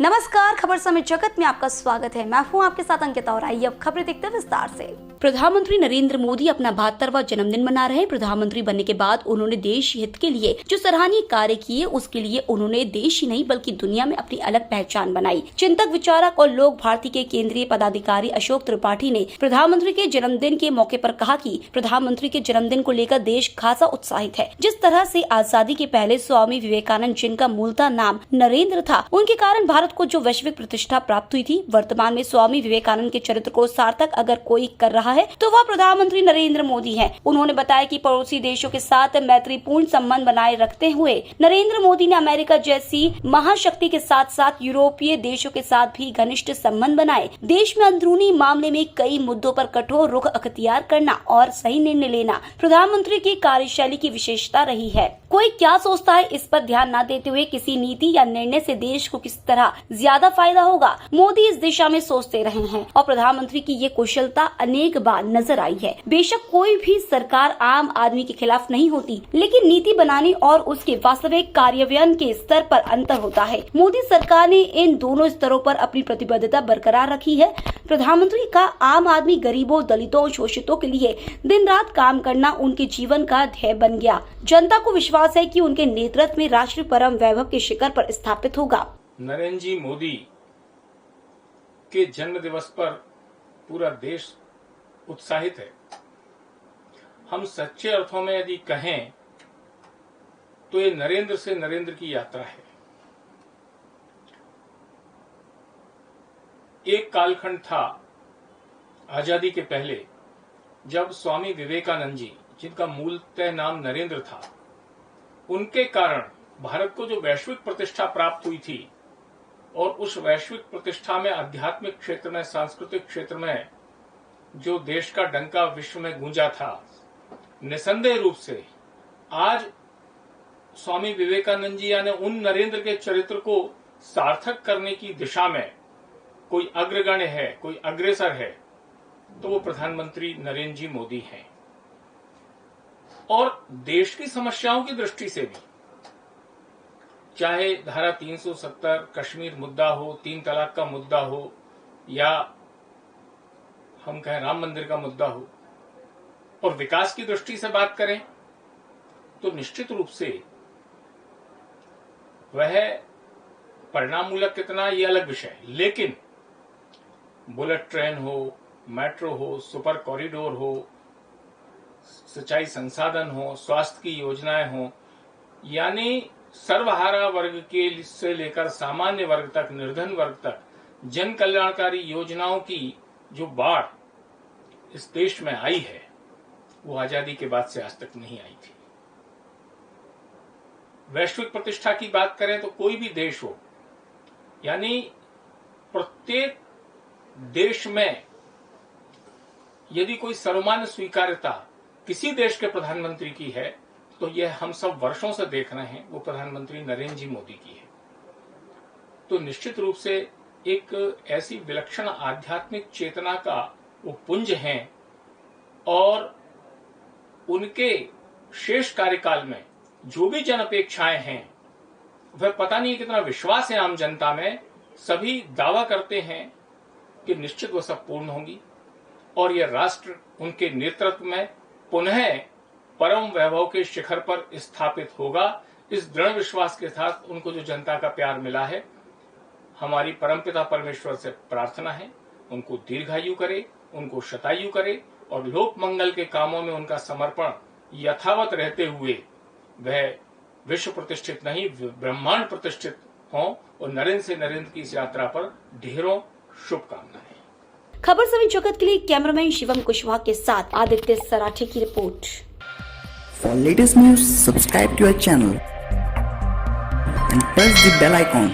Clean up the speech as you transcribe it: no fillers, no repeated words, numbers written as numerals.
नमस्कार, खबर समय जगत में आपका स्वागत है। मैं हूं आपके साथ अंकिता और आइए अब खबरें देखते हैं विस्तार से। प्रधानमंत्री नरेंद्र मोदी अपना 72वां जन्मदिन मना रहे हैं। प्रधानमंत्री बनने के बाद उन्होंने देश हित के लिए जो सराहनीय कार्य किए, उसके लिए उन्होंने देश ही नहीं बल्कि दुनिया में अपनी अलग पहचान बनाई। चिंतक, विचारक और लोक भारती के केंद्रीय पदाधिकारी अशोक त्रिपाठी ने प्रधानमंत्री के जन्मदिन के मौके पर कहा कि प्रधानमंत्री के जन्मदिन को लेकर देश खासा उत्साहित है। जिस तरह से आजादी के पहले स्वामी विवेकानंद, जिनका मूलतः नाम नरेंद्र था, उनके कारण भारत को जो वैश्विक प्रतिष्ठा प्राप्त हुई थी, वर्तमान में स्वामी विवेकानंद के चरित्र को सार्थक अगर कोई कर रहा है तो वह प्रधानमंत्री नरेंद्र मोदी हैं। उन्होंने बताया कि पड़ोसी देशों के साथ मैत्रीपूर्ण संबंध बनाए रखते हुए नरेंद्र मोदी ने अमेरिका जैसी महाशक्ति के साथ साथ यूरोपीय देशों के साथ भी घनिष्ठ संबंध बनाए। देश में अंदरूनी मामले में कई मुद्दों पर कठोर रुख अख्तियार करना और सही निर्णय लेना प्रधानमंत्री की कार्यशैली की विशेषता रही है। कोई क्या सोचता है, इस पर ध्यान न देते हुए किसी नीति या निर्णय से देश को किस तरह ज्यादा फायदा होगा, मोदी इस दिशा में सोचते रहे हैं और प्रधानमंत्री की ये कुशलता अनेक बार नजर आई है। बेशक कोई भी सरकार आम आदमी के खिलाफ नहीं होती, लेकिन नीति बनाने और उसके वास्तविक कार्यान्वयन के स्तर पर अंतर होता है। मोदी सरकार ने इन दोनों स्तरों पर अपनी प्रतिबद्धता बरकरार रखी है। प्रधानमंत्री का आम आदमी, गरीबों, दलितों, शोषितों के लिए दिन रात काम करना उनके जीवन का ध्येय बन गया। जनता को विश्वास है कि उनके नेतृत्व में राष्ट्र परम वैभव के शिखर पर स्थापित होगा। नरेंद्र जी मोदी के जन्म दिवस पर पूरा देश उत्साहित है। हम सच्चे अर्थों में यदि कहें तो ये नरेंद्र से नरेंद्र की यात्रा है। एक कालखंड था आजादी के पहले जब स्वामी विवेकानंद जी, जिनका मूलतः नाम नरेंद्र था, उनके कारण भारत को जो वैश्विक प्रतिष्ठा प्राप्त हुई थी और उस वैश्विक प्रतिष्ठा में आध्यात्मिक क्षेत्र में, सांस्कृतिक क्षेत्र में जो देश का डंका विश्व में गूंजा था, निसंदेह रूप से आज स्वामी विवेकानंद जी यानी उन नरेंद्र के चरित्र को सार्थक करने की दिशा में कोई अग्रगण्य है, कोई अग्रसर है, तो वो प्रधानमंत्री नरेंद्र जी मोदी हैं। और देश की समस्याओं की दृष्टि से भी, चाहे धारा 370 कश्मीर मुद्दा हो, 3 तलाक का मुद्दा हो, या हम कहें राम मंदिर का मुद्दा हो, और विकास की दृष्टि से बात करें तो निश्चित रूप से वह परिणाममूलक कितना ये अलग विषय है। लेकिन बुलेट ट्रेन हो, मेट्रो हो, सुपर कॉरिडोर हो, सिंचाई संसाधन हो, स्वास्थ्य की योजनाएं हो, यानी सर्वहारा वर्ग के से लेकर सामान्य वर्ग तक, निर्धन वर्ग तक जन कल्याणकारी योजनाओं की जो बाढ़ इस देश में आई है, वो आजादी के बाद से आज तक नहीं आई थी। वैश्विक प्रतिष्ठा की बात करें तो कोई भी देश हो, यानी प्रत्येक देश में यदि कोई सर्वमान्य स्वीकार्यता किसी देश के प्रधानमंत्री की है तो यह हम सब वर्षों से देख रहे हैं, वो प्रधानमंत्री नरेंद्र जी मोदी की है। तो निश्चित रूप से एक ऐसी विलक्षण आध्यात्मिक चेतना का वो पुंज हैं और उनके शेष कार्यकाल में जो भी जन अपेक्षाएं हैं, वह पता नहीं कितना विश्वास है आम जनता में, सभी दावा करते हैं कि निश्चित वह सब पूर्ण होंगी और यह राष्ट्र उनके नेतृत्व में पुनः परम वैभव के शिखर पर स्थापित होगा। इस दृढ़ विश्वास के साथ उनको जो जनता का प्यार मिला है, हमारी परमपिता परमेश्वर से प्रार्थना है उनको दीर्घायु करे, उनको शतायु करे और लोक मंगल के कामों में उनका समर्पण यथावत रहते हुए वह विश्व प्रतिष्ठित नहीं, ब्रह्मांड प्रतिष्ठित हों। और नरेंद्र से नरेंद्र की इस यात्रा पर ढेरों शुभकामनाएं। खबर समय जगत के लिए कैमरामैन शिवम कुशवाहा के साथ आदित्य सराठे की report. For latest news, subscribe to our channel and press the bell icon.